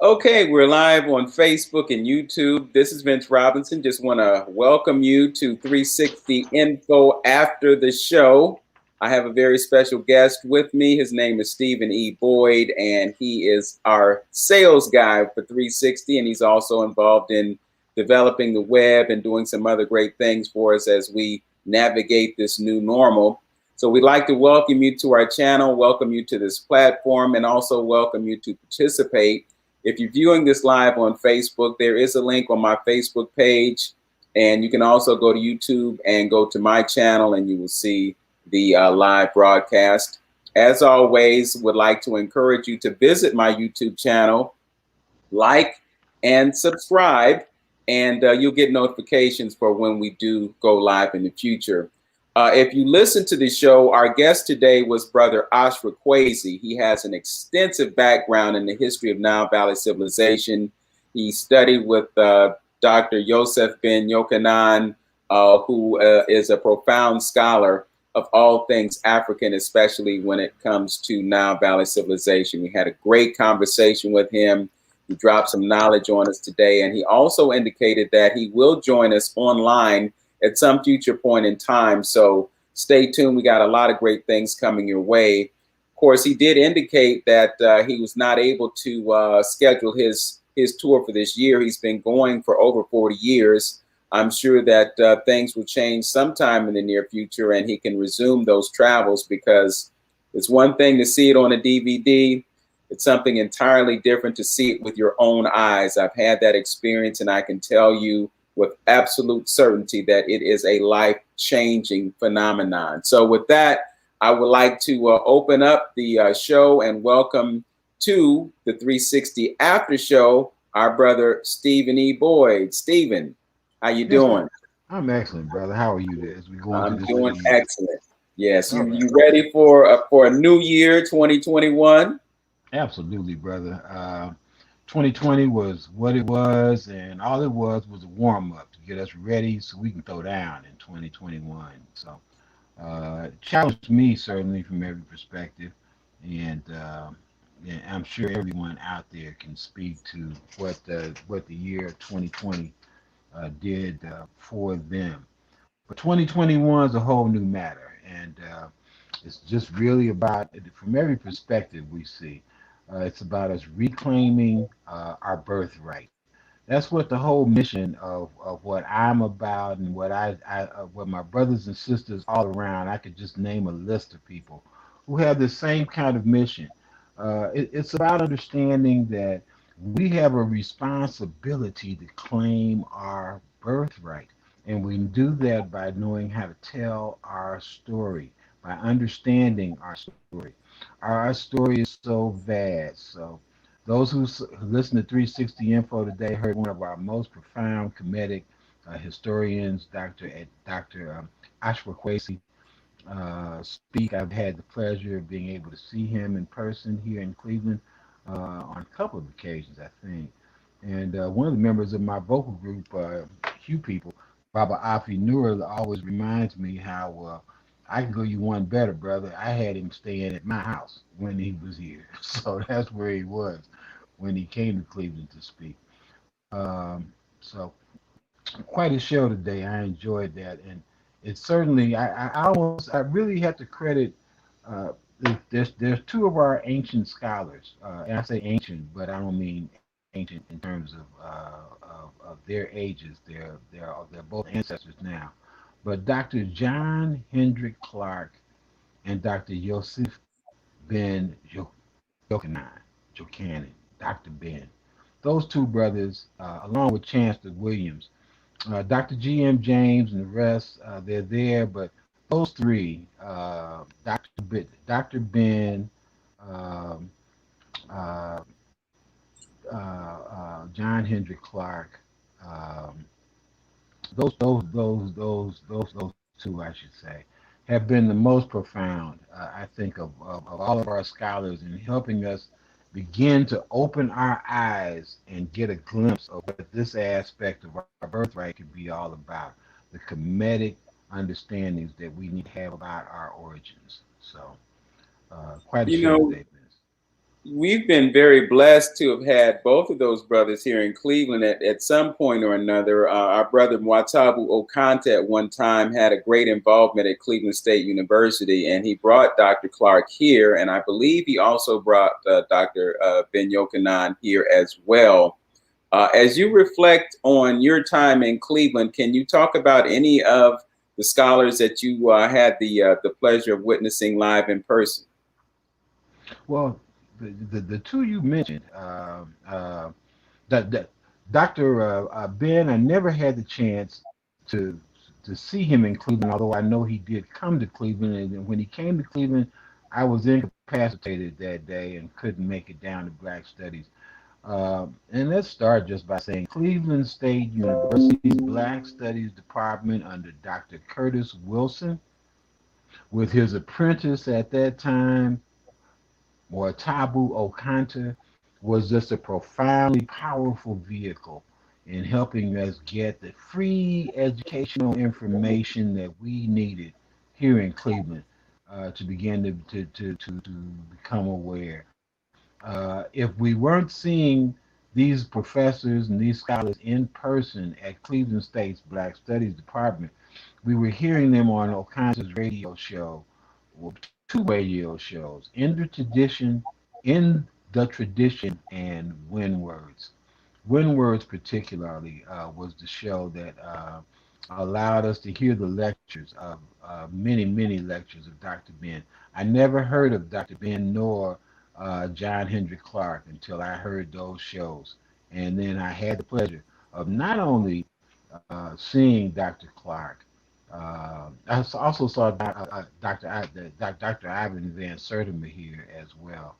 Okay, we're live on Facebook and YouTube. This is Vince Robinson. Just want to welcome you to 360 Info after the show. I have a very special guest with me. His name is Stephen E. Boyd, and he is our sales guy for 360, and he's also involved in developing the web and doing some other great things for us as we navigate this new normal. So we'd like to welcome you to our channel, welcome you to this platform, and also welcome you to participate. If you're viewing this live on Facebook, there is a link on my Facebook page, and you can also go to YouTube and go to my channel, and you will see the live broadcast. As always, would like to encourage you to visit my YouTube channel, like and subscribe, and you'll get notifications for when we do go live in the future. If you listen to the show, our guest today was Brother Ashra Kwesi. He has an extensive background in the history of Nile Valley civilization. He studied with Dr. Yosef ben Yochanan, who is a profound scholar of all things African, especially when it comes to Nile Valley civilization. We had a great conversation with him. He dropped some knowledge on us today, and he also indicated that he will join us online at some future point in time. So stay tuned. We got a lot of great things coming your way. Of course, he did indicate that he was not able to schedule his tour for this year. He's been going for over 40 years. I'm sure that things will change sometime in the near future, and he can resume those travels, because it's one thing to see it on a DVD. It's something entirely different to see it with your own eyes. I've had that experience, and I can tell you with absolute certainty that it is a life-changing phenomenon. So with that, I would like to open up the show and welcome to the 360 After Show our brother Stephen E. Boyd. Stephen, how you Yes, doing? I'm excellent, brother. How are you as we go into I'm this new doing year? excellent. Yes, All you right. ready for a new year, 2021? Absolutely, brother. 2020 was what it was, and all it was a warm up to get us ready so we can throw down in 2021. So, it challenged me certainly from every perspective, and yeah, I'm sure everyone out there can speak to what the year 2020 did for them. But 2021 is a whole new matter, and it's just really about, from every perspective we see, it's about us reclaiming our birthright. That's what the whole mission of what I'm about, and what my brothers and sisters all around. I could just name a list of people who have the same kind of mission. It's about understanding that we have a responsibility to claim our birthright. And we do that by knowing how to tell our story, by understanding our story. Our story is so vast. So, those who listen to 360 Info today heard one of our most profound comedic historians, Dr. Ashra Kwesi, speak. I've had the pleasure of being able to see him in person here in Cleveland on a couple of occasions, I think. And one of the members of my vocal group, Hugh People, Baba Afi Noor, always reminds me how I can go you one better, brother. I had him staying at my house when he was here. So that's where he was when he came to Cleveland to speak. So quite a show today. I enjoyed that, and it certainly I really have to credit. Uh, there's two of our ancient scholars, and I say ancient, but I don't mean ancient in terms of their ages. They're both ancestors now. But Dr. John Hendrik Clark and Dr. Yosef Ben Jokanan, Dr. Ben. Those two brothers, along with Chancellor Williams, Dr. G.M. James and the rest, they're there, but those three, Dr. Ben, um, uh, John Hendrik Clark, um, those two, I should say, have been the most profound, I think, of all of our scholars in helping us begin to open our eyes and get a glimpse of what this aspect of our birthright could be all about, the comedic understandings that we need to have about our origins. So, quite a You show know, today, Vince. We've been very blessed to have had both of those brothers here in Cleveland at some point or another. Our brother Mwatabu Okanta at one time had a great involvement at Cleveland State University, and he brought Dr. Clark here, and I believe he also brought Dr. Ben Yochanan here as well. As you reflect on your time in Cleveland, can you talk about any of the scholars that you had the pleasure of witnessing live in person? Well, the two you mentioned, that Dr. Ben, I never had the chance to to see him in Cleveland, although I know he did come to Cleveland. And when he came to Cleveland, I was incapacitated that day and couldn't make it down to Black Studies. And let's start just by saying Cleveland State University's Black Studies Department under Dr. Curtis Wilson, with his apprentice at that time, Mortabu Okanta, was just a profoundly powerful vehicle in helping us get the free educational information that we needed here in Cleveland to begin to become aware. If we weren't seeing these professors and these scholars in person at Cleveland State's Black Studies Department, we were hearing them on Okanta's radio show, well, two radio shows, in the tradition, and Windwords. Windwords particularly was the show that allowed us to hear the lectures of many lectures of Dr. Ben. I never heard of Dr. Ben nor John Hendrick Clark until I heard those shows. And then I had the pleasure of not only seeing Dr. Clark, I also saw Dr. Ivan Van Sertima here as well.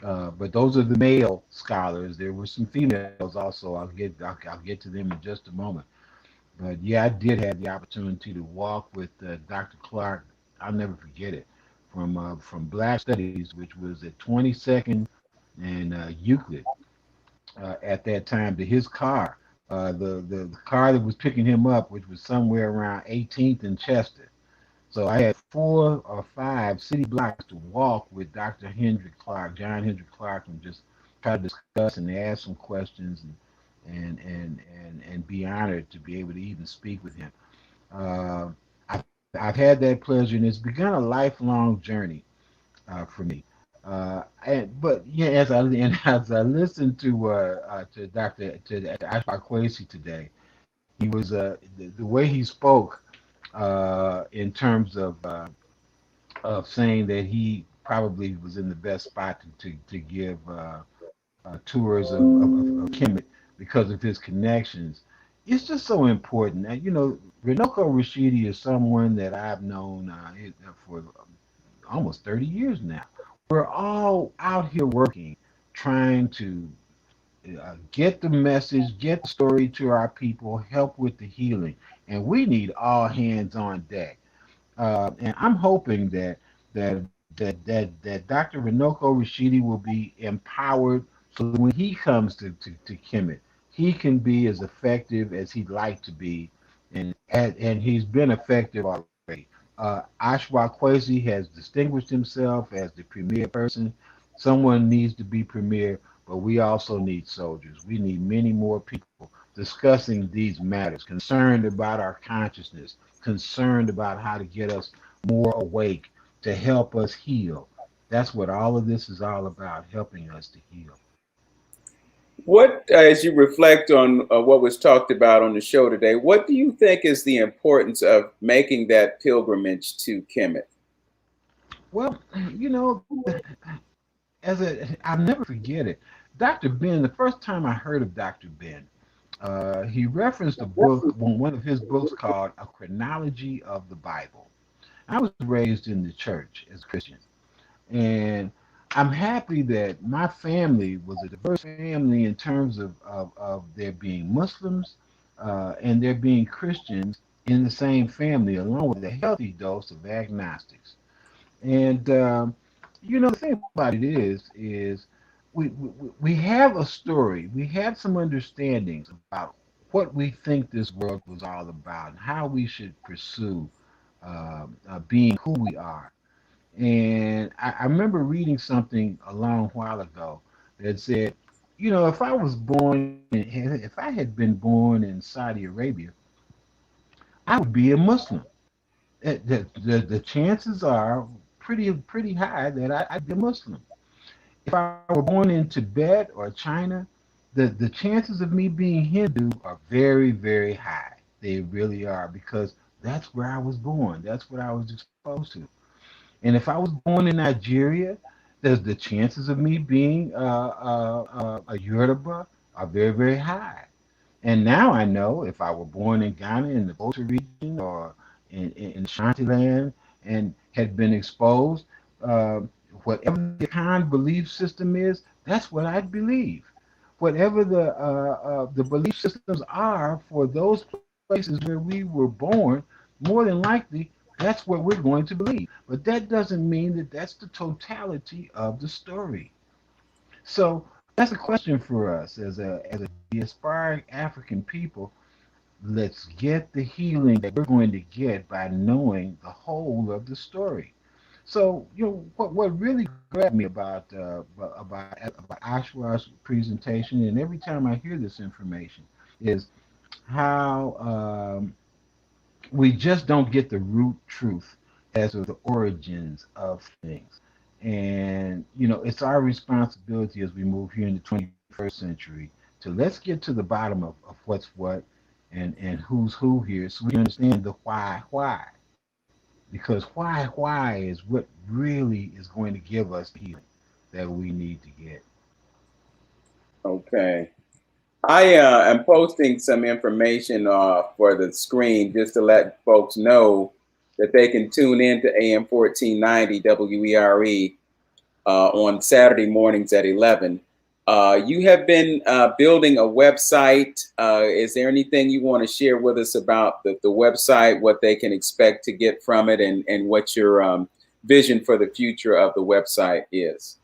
But those are the male scholars. There were some females also. I'll get to them in just a moment. But yeah, I did have the opportunity to walk with Dr. Clark. I'll never forget it from Black Studies, which was at 22nd and Euclid at that time, to his car. The car that was picking him up, which was somewhere around 18th and Chester. So I had 4 or 5 city blocks to walk with Dr. Hendrick Clark, John Hendrick Clark, and just try to discuss and ask some questions and be honored to be able to even speak with him. Uh, I've had that pleasure, and it's begun a lifelong journey for me. But yeah, as I listened to Ashra Kwesi today, he was the way he spoke in terms of saying that he probably was in the best spot to give tours of Kemet because of his connections. It's just so important. And, Renoko Rashidi is someone that I've known for almost 30 years now. We're all out here working, trying to get the message, get the story to our people, help with the healing. And we need all hands on deck. And I'm hoping that Dr. Renoko Rashidi will be empowered so that when he comes to Kemet, he can be as effective as he'd like to be, and he's been effective already. Ashwa Kwesi has distinguished himself as the premier person. Someone needs to be premier, but we also need soldiers. We need many more people discussing these matters, concerned about our consciousness, concerned about how to get us more awake, to help us heal. That's what all of this is all about, helping us to heal. What, as you reflect on what was talked about on the show today, what do you think is the importance of making that pilgrimage to Kemet? Well, you know, I'll never forget it. Dr. Ben, the first time I heard of Dr. Ben, he referenced a book, one of his books called A Chronology of the Bible. I was raised in the church as a Christian, and I'm happy that my family was a diverse family in terms of there being Muslims and there being Christians in the same family, along with a healthy dose of agnostics. And the thing about it is we have a story, we have some understandings about what we think this world was all about, and how we should pursue being who we are. And I remember reading something a long while ago that said, you know, if I had been born in Saudi Arabia, I would be a Muslim. The chances are pretty high that I'd be a Muslim. If I were born in Tibet or China, the chances of me being Hindu are very high. They really are because that's where I was born. That's what I was exposed to. And if I was born in Nigeria, there's the chances of me being a Yoruba are very high. And now I know if I were born in Ghana in the Volta region or in Shantiland and had been exposed, uh, whatever the Khan belief system is, that's what I'd believe. Whatever the belief systems are for those places where we were born, more than likely, that's what we're going to believe. But that doesn't mean that that's the totality of the story. So that's a question for us as a aspiring African people. Let's get the healing that we're going to get by knowing the whole of the story. So, you know, what really grabbed me about Ashra's presentation, and every time I hear this information, is how we just don't get the root truth as to the origins of things. And, you know, it's our responsibility as we move here in the 21st century to let's get to the bottom of what's what and who's who here so we can understand the why. Because why is what really is going to give us the healing that we need to get. Okay. I am posting some information for the screen just to let folks know that they can tune in to AM 1490 WERE on Saturday mornings at 11. You have been building a website. Is there anything you want to share with us about the website, what they can expect to get from it, and what your vision for the future of the website is?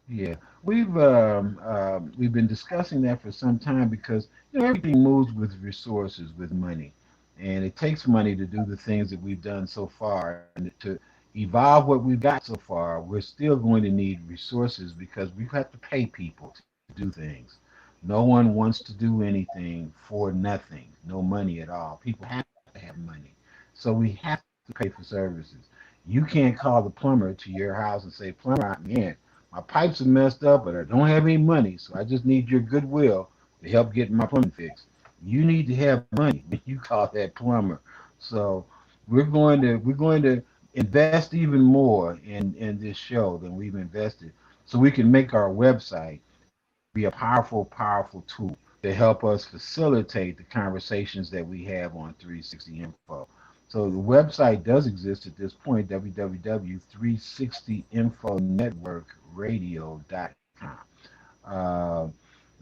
Yeah, we've been discussing that for some time because you know everything moves with resources, with money, and it takes money to do the things that we've done so far. And to evolve what we've got so far, we're still going to need resources because we have to pay people to do things. No one wants to do anything for nothing, no money at all. People have to have money, so we have to pay for services. You can't call the plumber to your house and say, "Plumber, man, my pipes are messed up, but I don't have any money, so I just need your goodwill to help get my plumbing fixed." You need to have money when you call that plumber. So we're going to invest even more in this show than we've invested, so we can make our website be a powerful tool to help us facilitate the conversations that we have on 360 Info. So the website does exist at this point, www.360infonetworkradio.com. Uh,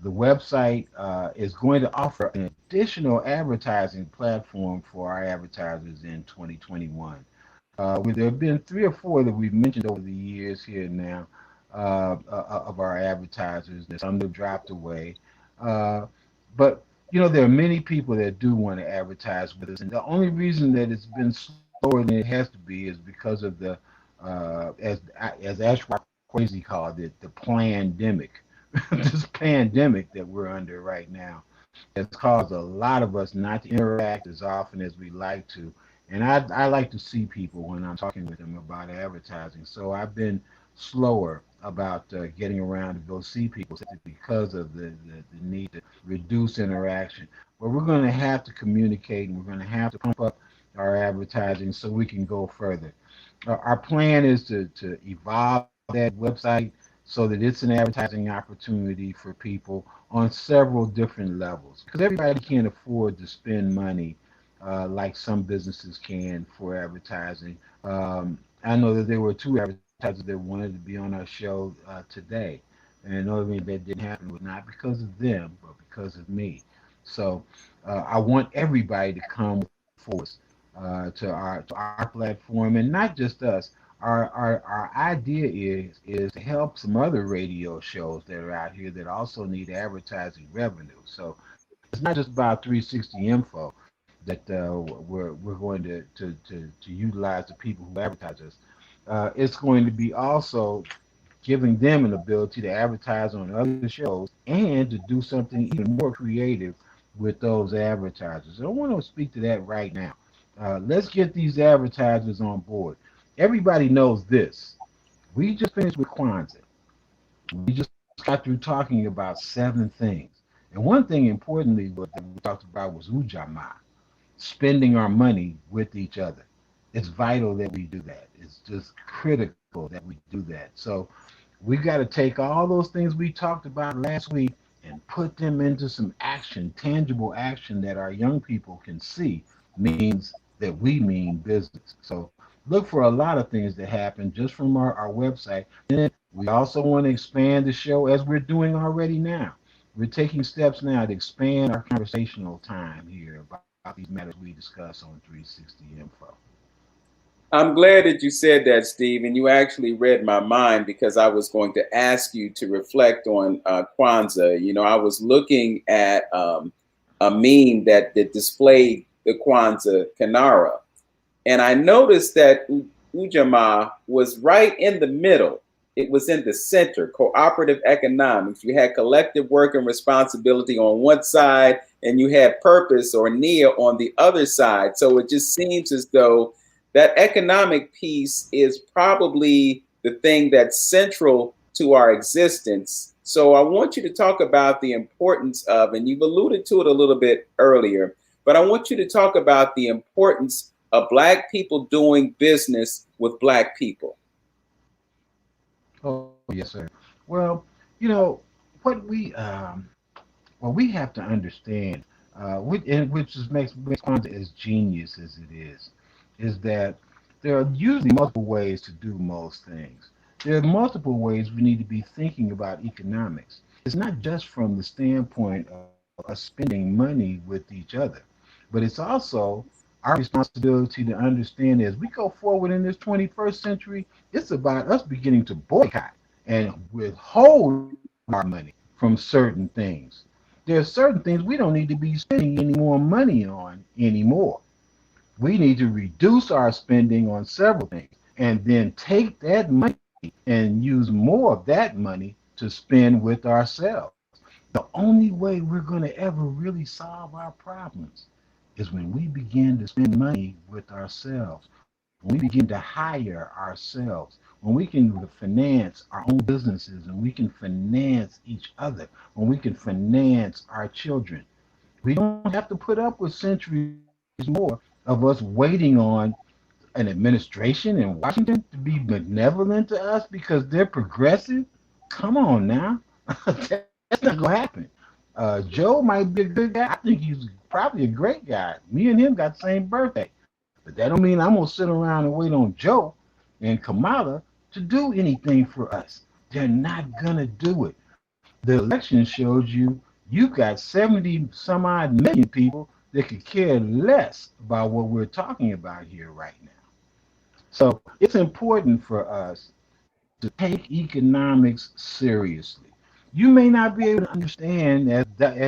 the website is going to offer an additional advertising platform for our advertisers in 2021. Where there have been three or four that we've mentioned over the years here now of our advertisers. There's some that have dropped away. Uh, but, you know, there are many people that do want to advertise with us. And the only reason that it's been slower than it has to be is because of as Ashra Kwesi called it, the pandemic. This pandemic that we're under right now has caused a lot of us not to interact as often as we like to. And I like to see people when I'm talking with them about advertising. So I've been slower about getting around to go see people because of the need to reduce interaction. But we're going to have to communicate and we're going to have to pump up our advertising so we can go further. Our plan is to evolve that website so that it's an advertising opportunity for people on several different levels because everybody can't afford to spend money like some businesses can for advertising. I know that there were two advertisers that wanted to be on our show today, and the only reason that didn't happen was not because of them, but because of me. So I want everybody to come forward to our platform, and not just us. Our idea is to help some other radio shows that are out here that also need advertising revenue. So it's not just about 360 Info that we're going to utilize the people who advertise us. It's going to be also giving them an ability to advertise on other shows and to do something even more creative with those advertisers. I want to speak to that right now. Let's get these advertisers on board. Everybody knows this. We just finished with Kwanzaa. We just got through talking about 7 things. And one thing importantly what we talked about was Ujamaa, spending our money with each other. It's vital that we do that. It's just critical that we do that. So we got to take all those things we talked about last week and put them into some action, tangible action that our young people can see means that we mean business. So look for a lot of things that happen just from our website. And then we also want to expand the show as we're doing already now. We're taking steps now to expand our conversational time here about these matters we discuss on 360 Info. I'm glad that you said that, Steve, and you actually read my mind because I was going to ask you to reflect on Kwanzaa. You know, I was looking at a meme that displayed the Kwanzaa Kinara, and I noticed that Ujamaa was right in the middle. It was in the center, cooperative economics. You had collective work and responsibility on one side, and you had purpose or Nia on the other side. So it just seems as though that economic piece is probably the thing that's central to our existence. So I want you to talk about the importance of, and you've alluded to it a little bit earlier, but I want you to talk about the importance of Black people doing business with Black people. Oh, yes, sir. Well, you know, what we have to understand, which is makes Kwanzaa as genius as it is that there are usually multiple ways to do most things. There are multiple ways we need to be thinking about economics. It's not just from the standpoint of us spending money with each other, but it's also our responsibility to understand as we go forward in this 21st century, it's about us beginning to boycott and withhold our money from certain things. There are certain things we don't need to be spending any more money on anymore. We need to reduce our spending on several things and then take that money and use more of that money to spend with ourselves. The only way we're going to ever really solve our problems is when we begin to spend money with ourselves, when we begin to hire ourselves, when we can finance our own businesses and we can finance each other, when we can finance our children. We don't have to put up with centuries more of us waiting on an administration in Washington to be benevolent to us because they're progressive. Come on now. That's not going to happen. Joe might be a good guy. I think he's probably a great guy. Me and him got the same birthday. But that don't mean I'm going to sit around and wait on Joe and Kamala to do anything for us. They're not going to do it. The election shows you've got 70 some odd million people that could care less about what we're talking about here right now. So it's important for us to take economics seriously. You may not be able to understand, as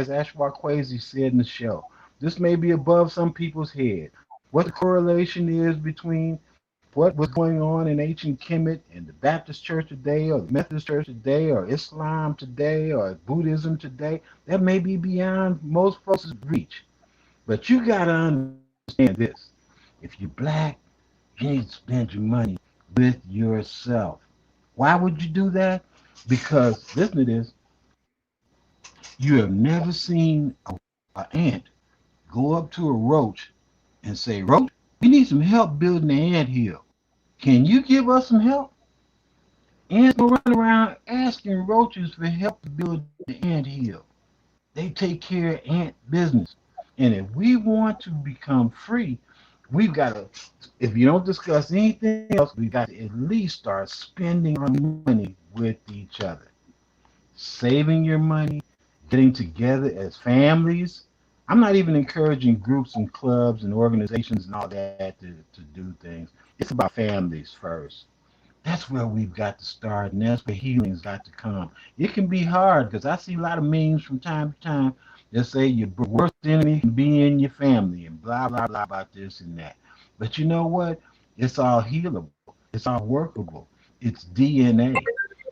Ashra Kwesi said in the show, this may be above some people's head, what the correlation is between what was going on in ancient Kemet and the Baptist church today, or the Methodist church today, or Islam today, or Buddhism today. That may be beyond most folks' reach. But you got to understand this. If you're black, you need to spend your money with yourself. Why would you do that? Because, listen to this, you have never seen an ant go up to a roach and say, Roach, we need some help building the ant hill. Can you give us some help? Ants don't run around asking roaches for help to build the ant hill. They take care of ant business. And if we want to become free, we've got to, if you don't discuss anything else, we've got to at least start spending our money with each other. Saving your money, getting together as families. I'm not even encouraging groups and clubs and organizations and all that to do things. It's about families first. That's where we've got to start, and that's where healing's got to come. It can be hard because I see a lot of memes from time to time that say your worst enemy can be in your family and blah, blah, blah about this and that. But you know what? It's all healable. It's all workable. It's DNA.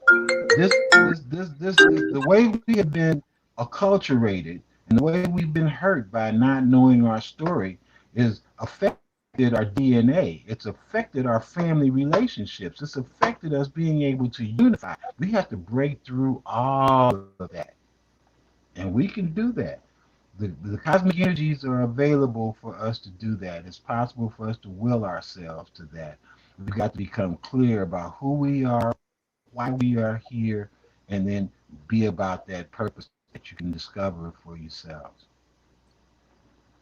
The way we have been acculturated and the way we've been hurt by not knowing our story is affected our DNA. It's affected our family relationships. It's affected us being able to unify. We have to break through all of that. And we can do that. The cosmic energies are available for us to do that. It's possible for us to will ourselves to that. We've got to become clear about who we are, why we are here, and then be about that purpose that you can discover for yourselves.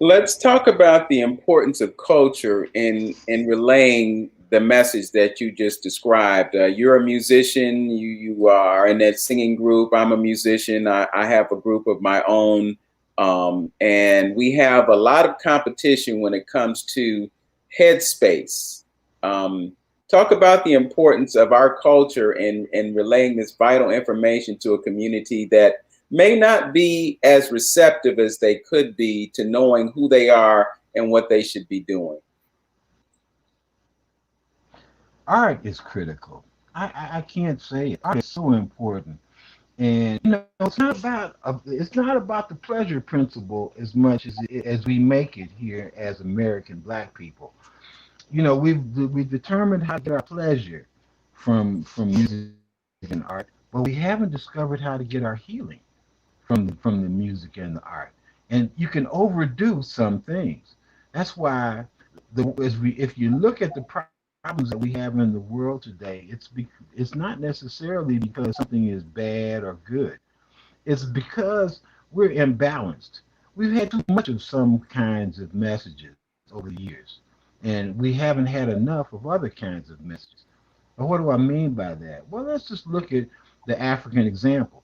Let's talk about the importance of culture in relaying the message that you just described. You're a musician. You are in that singing group. I'm a musician. I have a group of my own, and we have a lot of competition when it comes to headspace. Um, Talk about the importance of our culture in relaying this vital information to a community that may not be as receptive as they could be to knowing who they are and what they should be doing. Art is critical. I can't say it. Art is so important. And it's not about the pleasure principle as much as we make it here as American Black people. We've determined how to get our pleasure from music and art, but we haven't discovered how to get our healing from the music and the art. And you can overdo some things. That's why if you look at the problems that we have in the world today, it's not necessarily because something is bad or good. It's because we're imbalanced. We've had too much of some kinds of messages over the years, and we haven't had enough of other kinds of messages. But what do I mean by that? Well, let's just look at the African example.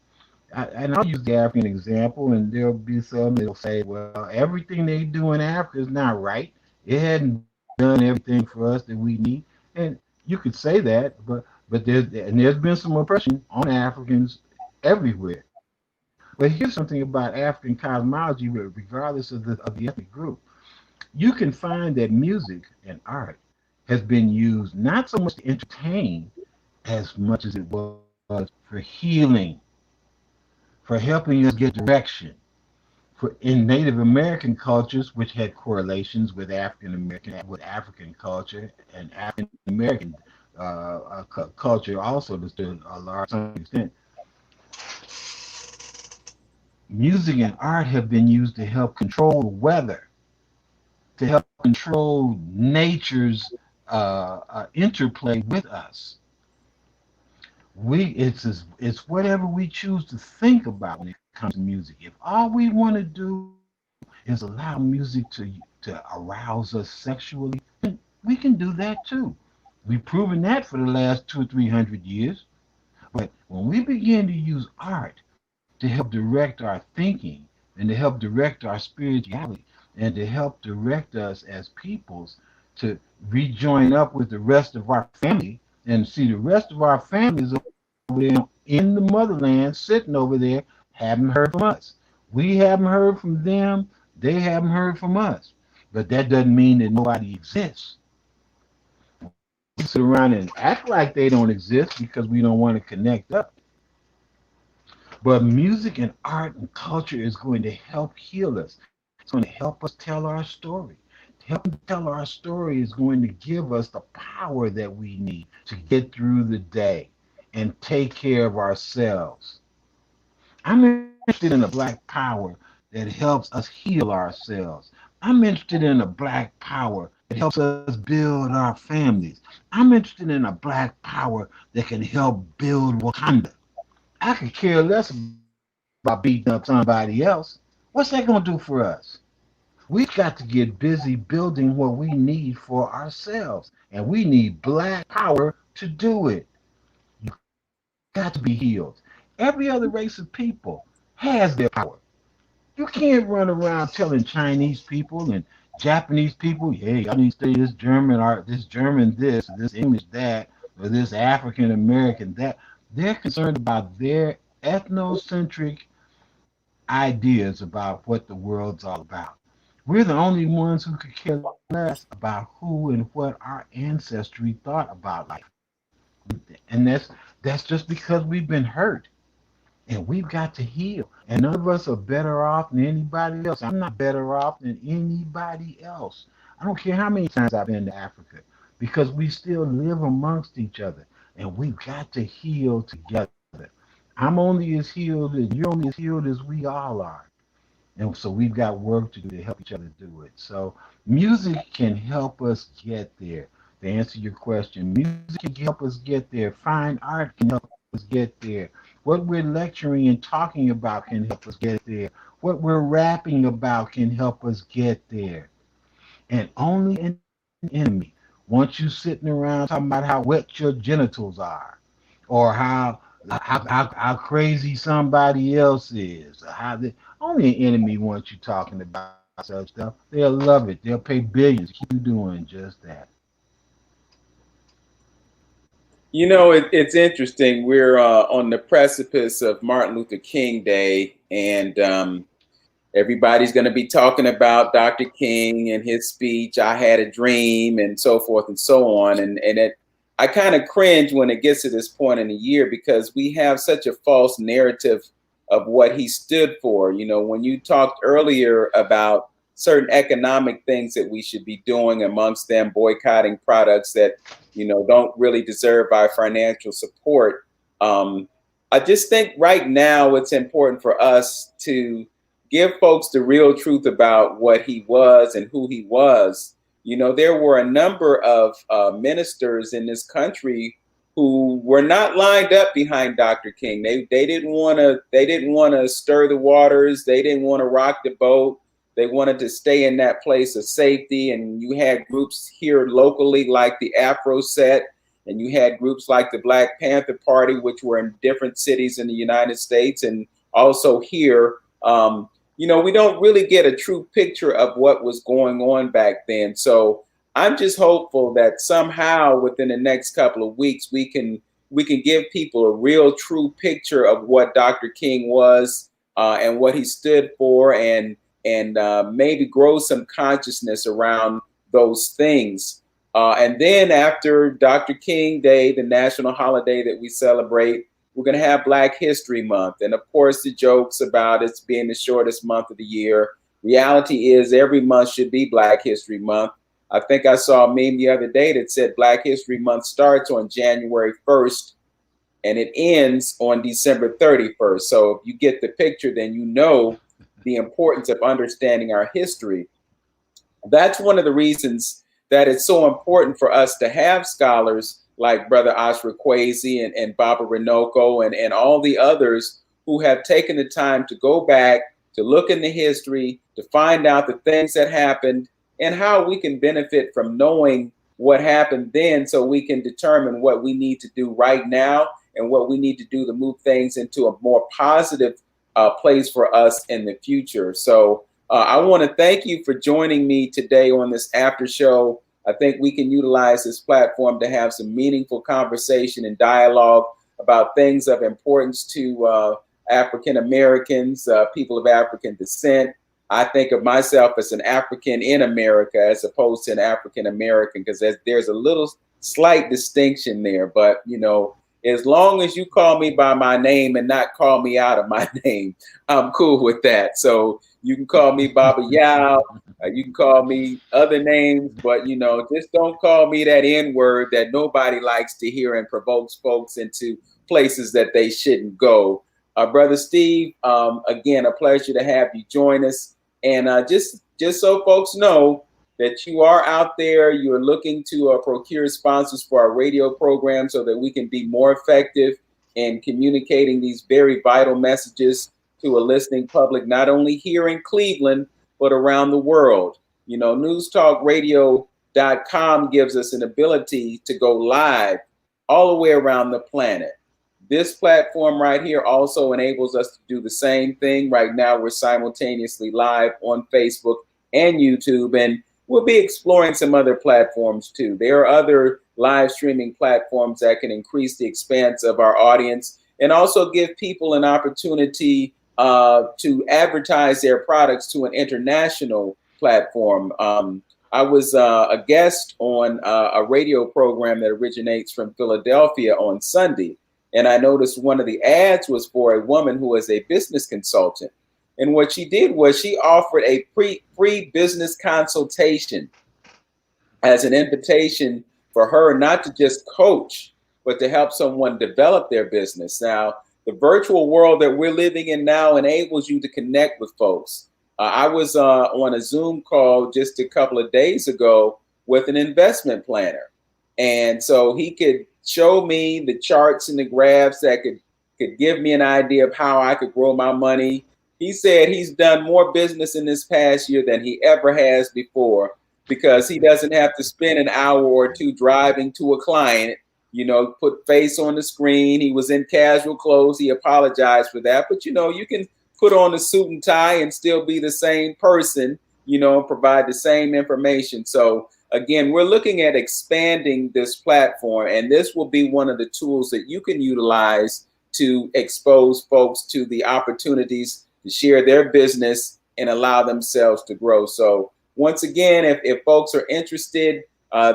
And I'll use the African example, and there'll be some that'll say, well, everything they do in Africa is not right. It hadn't done everything for us that we need. And you could say that, there's been some oppression on Africans everywhere. But here's something about African cosmology, regardless of the ethnic group. You can find that music and art has been used not so much to entertain as much as it was for healing, for helping us get direction. For in Native American cultures, which had correlations with African culture and African American culture also to a large extent, music and art have been used to help control the weather, to help control nature's interplay with us. It's whatever we choose to think about when it comes to music. If all we want to do is allow music to arouse us sexually, then we can do that too. We've proven that for the last 200 or 300 years. But when we begin to use art to help direct our thinking and to help direct our spirituality and to help direct us as peoples to rejoin up with the rest of our family and see the rest of our families over there in the motherland sitting over there haven't heard from us. We haven't heard from them. They haven't heard from us. But that doesn't mean that nobody exists. We sit around and act like they don't exist because we don't want to connect up. But music and art and culture is going to help heal us. It's going to help us tell our story. Helping tell our story is going to give us the power that we need to get through the day and take care of ourselves. I'm interested in a black power that helps us heal ourselves. I'm interested in a black power that helps us build our families. I'm interested in a black power that can help build Wakanda. I could care less about beating up somebody else. What's that going to do for us? We've got to get busy building what we need for ourselves, and we need black power to do it. You've got to be healed. Every other race of people has their power. You can't run around telling Chinese people and Japanese people, hey, y'all need to study this German art, this German this, this English that, or this African American that. They're concerned about their ethnocentric ideas about what the world's all about. We're the only ones who could care less about who and what our ancestry thought about life. And that's just because we've been hurt and we've got to heal. And none of us are better off than anybody else. I'm not better off than anybody else. I don't care how many times I've been to Africa because we still live amongst each other and we've got to heal together. I'm only as healed as you're only as healed as we all are. And so we've got work to do to help each other do it. So music can help us get there. To answer your question, music can help us get there. Fine art can help us get there. What we're lecturing and talking about can help us get there. What we're rapping about can help us get there. And only an enemy wants you sitting around talking about how wet your genitals are, or how crazy somebody else is, or only an enemy wants you talking about such stuff. They'll love it. They'll pay billions to keep you doing just that. You know, it's interesting. We're on the precipice of Martin Luther King Day, and everybody's going to be talking about Dr. King and his speech, I Had a Dream, and so forth and so on. I kind of cringe when it gets to this point in the year because we have such a false narrative of what he stood for. You know, when you talked earlier about certain economic things that we should be doing, amongst them boycotting products that, you know, don't really deserve our financial support. I just think right now it's important for us to give folks the real truth about what he was and who he was. You know, there were a number of ministers in this country who were not lined up behind Dr. King. They didn't want to stir the waters. They didn't want to rock the boat. They wanted to stay in that place of safety. And you had groups here locally like the Afro Set, and you had groups like the Black Panther Party, which were in different cities in the United States and also here. You know, we don't really get a true picture of what was going on back then. So I'm just hopeful that somehow within the next couple of weeks we can give people a real true picture of what Dr. King was and what he stood for, and maybe grow some consciousness around those things. And then after Dr. King Day, the national holiday that we celebrate, we're going to have Black History Month. And of course, the jokes about it's being the shortest month of the year. Reality is every month should be Black History Month. I think I saw a meme the other day that said Black History Month starts on January 1st and it ends on December 31st. So if you get the picture, then you know the importance of understanding our history. That's one of the reasons that it's so important for us to have scholars like Brother Ashra Kwesi and Baba Renoko and all the others who have taken the time to go back, to look in the history, to find out the things that happened and how we can benefit from knowing what happened then so we can determine what we need to do right now and what we need to do to move things into a more positive place for us in the future. So I want to thank you for joining me today on this after show. I think we can utilize this platform to have some meaningful conversation and dialogue about things of importance to African Americans, people of African descent. I think of myself as an African in America as opposed to an African American because there's a little slight distinction there. But, you know, as long as you call me by my name and not call me out of my name, I'm cool with that. So you can call me Baba Yao. You can call me other names, but, you know, just don't call me that N word that nobody likes to hear and provokes folks into places that they shouldn't go. Brother Steve, again, a pleasure to have you join us. And just so folks know that you are out there, you're looking to procure sponsors for our radio program so that we can be more effective in communicating these very vital messages to a listening public, not only here in Cleveland, but around the world. You know, newstalkradio.com gives us an ability to go live all the way around the planet. This platform right here also enables us to do the same thing. Right now, we're simultaneously live on Facebook and YouTube, and we'll be exploring some other platforms too. There are other live streaming platforms that can increase the expanse of our audience and also give people an opportunity to advertise their products to an international platform. I was a guest on a radio program that originates from Philadelphia on Sunday, and I noticed one of the ads was for a woman who is a business consultant. And what she did was she offered a free business consultation as an invitation for her not to just coach, but to help someone develop their business. Now, the virtual world that we're living in now enables you to connect with folks. I was on a Zoom call just a couple of days ago with an investment planner. And so he could show me the charts and the graphs that could give me an idea of how I could grow my money. He said he's done more business in this past year than he ever has before because he doesn't have to spend an hour or two driving to a client, put face on the screen. He was in casual clothes. He apologized for that. But, you can put on a suit and tie and still be the same person, provide the same information. So, again, we're looking at expanding this platform, and this will be one of the tools that you can utilize to expose folks to the opportunities to share their business and allow themselves to grow. So, once again, if folks are interested,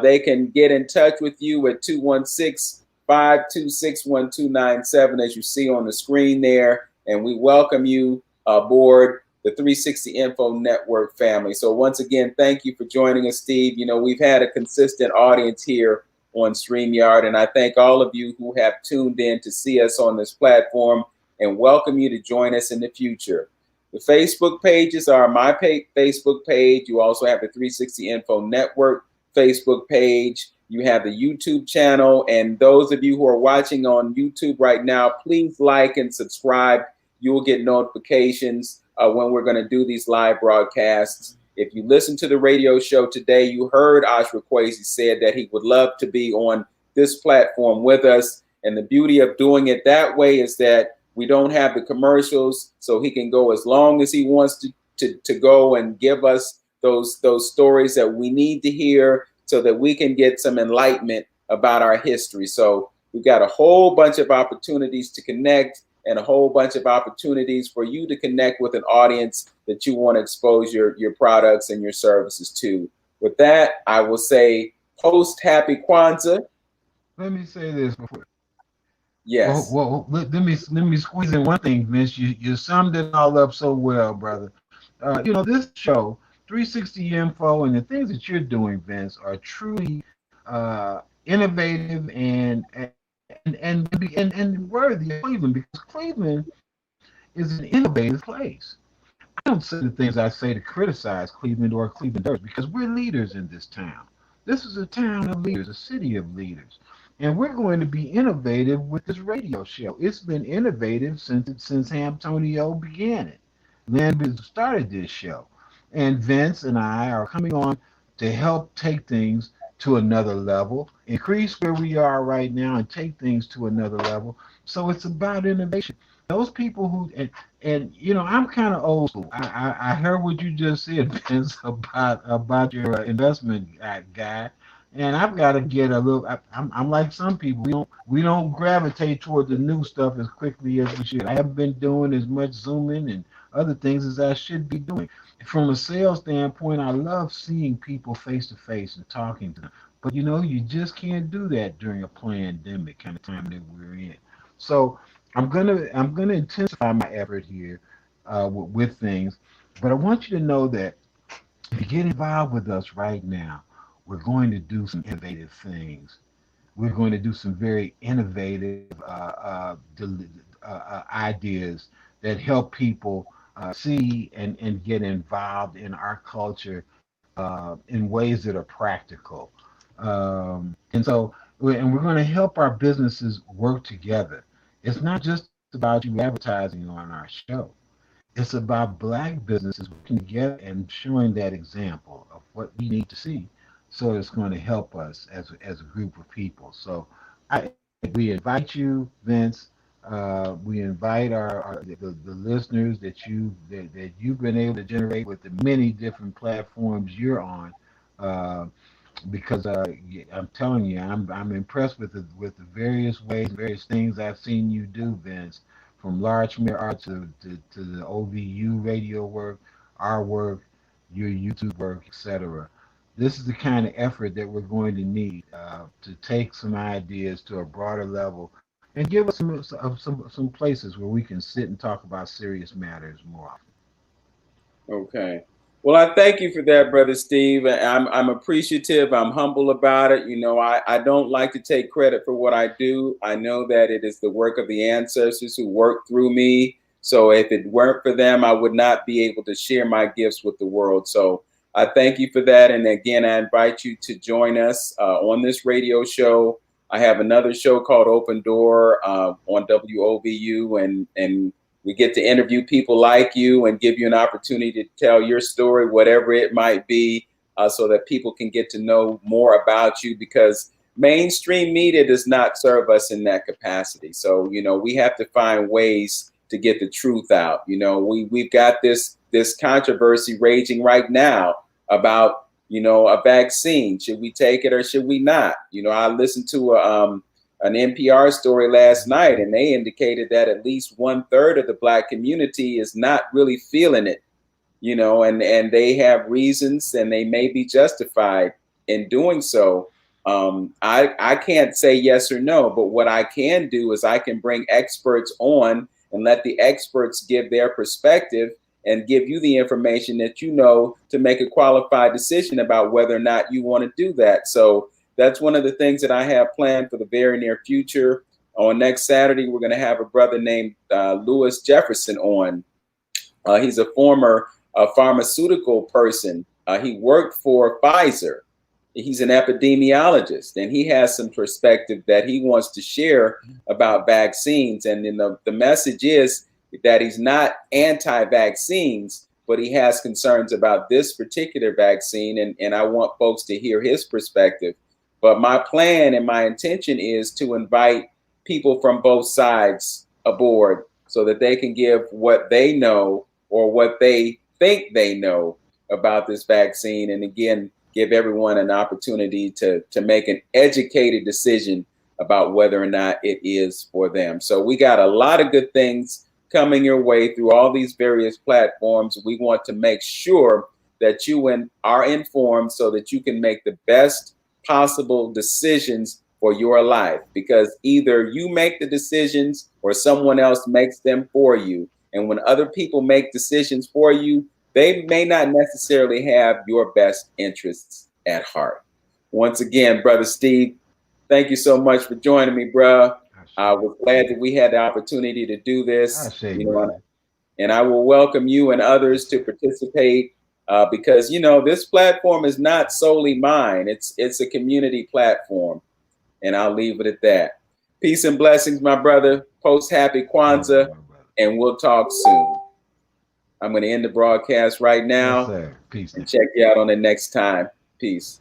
they can get in touch with you at 216-526-1297, as you see on the screen there. And we welcome you aboard the 360 Info Network family. So once again, thank you for joining us, Steve. We've had a consistent audience here on StreamYard, and I thank all of you who have tuned in to see us on this platform and welcome you to join us in the future. The Facebook pages are my Facebook page. You also have the 360 Info Network Facebook page. You have the YouTube channel. And those of you who are watching on YouTube right now, please like and subscribe. You will get notifications when we're going to do these live broadcasts. If you listen to the radio show today, you heard Ashra Kwesi said that he would love to be on this platform with us. And the beauty of doing it that way is that we don't have the commercials, so he can go as long as he wants to go and give us those stories that we need to hear so that we can get some enlightenment about our history. So we've got a whole bunch of opportunities to connect and a whole bunch of opportunities for you to connect with an audience that you want to expose your products and your services to. With that, I will say post Happy Kwanzaa. Let me say this before. Yes. Well, let me squeeze in one thing, Vince. You summed it all up so well, brother. This show, 360 Info, and the things that you're doing, Vince, are truly innovative and worthy of Cleveland, because Cleveland is an innovative place. I don't say the things I say to criticize Cleveland or Clevelanders, because we're leaders in this town. This is a town of leaders, a city of leaders. And we're going to be innovative with this radio show. It's been innovative since Antonio began it. Lynn started this show. And Vince and I are coming on to help take things to another level, increase where we are right now and take things to another level. So it's about innovation. Those people who, I'm kind of old school. I heard what you just said, Vince, about your investment guy. And I've got to get a little. I'm like some people. We don't gravitate toward the new stuff as quickly as we should. I haven't been doing as much Zooming and other things as I should be doing. From a sales standpoint, I love seeing people face to face and talking to them. But you just can't do that during a pandemic kind of time that we're in. So I'm gonna intensify my effort here with things. But I want you to know that if you get involved with us right now, we're going to do some innovative things. We're going to do some very innovative ideas that help people see and get involved in our culture in ways that are practical. And we're going to help our businesses work together. It's not just about you advertising on our show. It's about Black businesses working together and showing that example of what we need to see. So it's going to help us as a group of people. So we invite you, Vince. We invite the listeners that you've been able to generate with the many different platforms you're on. Because I'm telling you, I'm impressed with the various ways, various things I've seen you do, Vince, from large mirror art to the OVU radio work, our work. your YouTube work, etc. This is the kind of effort that we're going to need to take some ideas to a broader level and give us some places where we can sit and talk about serious matters more often. Okay. Well, I thank you for that, Brother Steve. I'm appreciative. I'm humble about it. You know, I don't like to take credit for what I do. I know that it is the work of the ancestors who worked through me. So if it weren't for them, I would not be able to share my gifts with the world. So I thank you for that. And again, I invite you to join us on this radio show. I have another show called Open Door on WOVU, and we get to interview people like you and give you an opportunity to tell your story, whatever it might be, so that people can get to know more about you, because mainstream media does not serve us in that capacity. So, you know, we have to find ways to get the truth out. You know, we've got this controversy raging right now about, you know, a vaccine. Should we take it or should we not? You know, I listened to an NPR story last night, and they indicated that at least 1/3 of the Black community is not really feeling it, you know, and they have reasons, and they may be justified in doing so. I can't say yes or no, but what I can do is I can bring experts on and let the experts give their perspective and give you the information that you know to make a qualified decision about whether or not you want to do that. So that's one of the things that I have planned for the very near future. On next Saturday, we're going to have a brother named Lewis Jefferson on. He's a former pharmaceutical person. He worked for Pfizer. He's an epidemiologist, and he has some perspective that he wants to share about vaccines. And then the message is that he's not anti-vaccines, but he has concerns about this particular vaccine. And I want folks to hear his perspective. But my plan and my intention is to invite people from both sides aboard so that they can give what they know or what they think they know about this vaccine. And again, give everyone an opportunity to make an educated decision about whether or not it is for them. So we got a lot of good things coming your way through all these various platforms. We want to make sure that you are informed so that you can make the best possible decisions for your life, because either you make the decisions or someone else makes them for you. And when other people make decisions for you, they may not necessarily have your best interests at heart. Once again, Brother Steve, thank you so much for joining me, bro. I was glad that we had the opportunity to do this. You know, and I will welcome you and others to participate because, you know, this platform is not solely mine. It's a community platform, and I'll leave it at that. Peace and blessings, my brother. Post happy Kwanzaa, and we'll talk soon. I'm going to end the broadcast right now. Yes, sir. Peace. And check you out on the next time. Peace.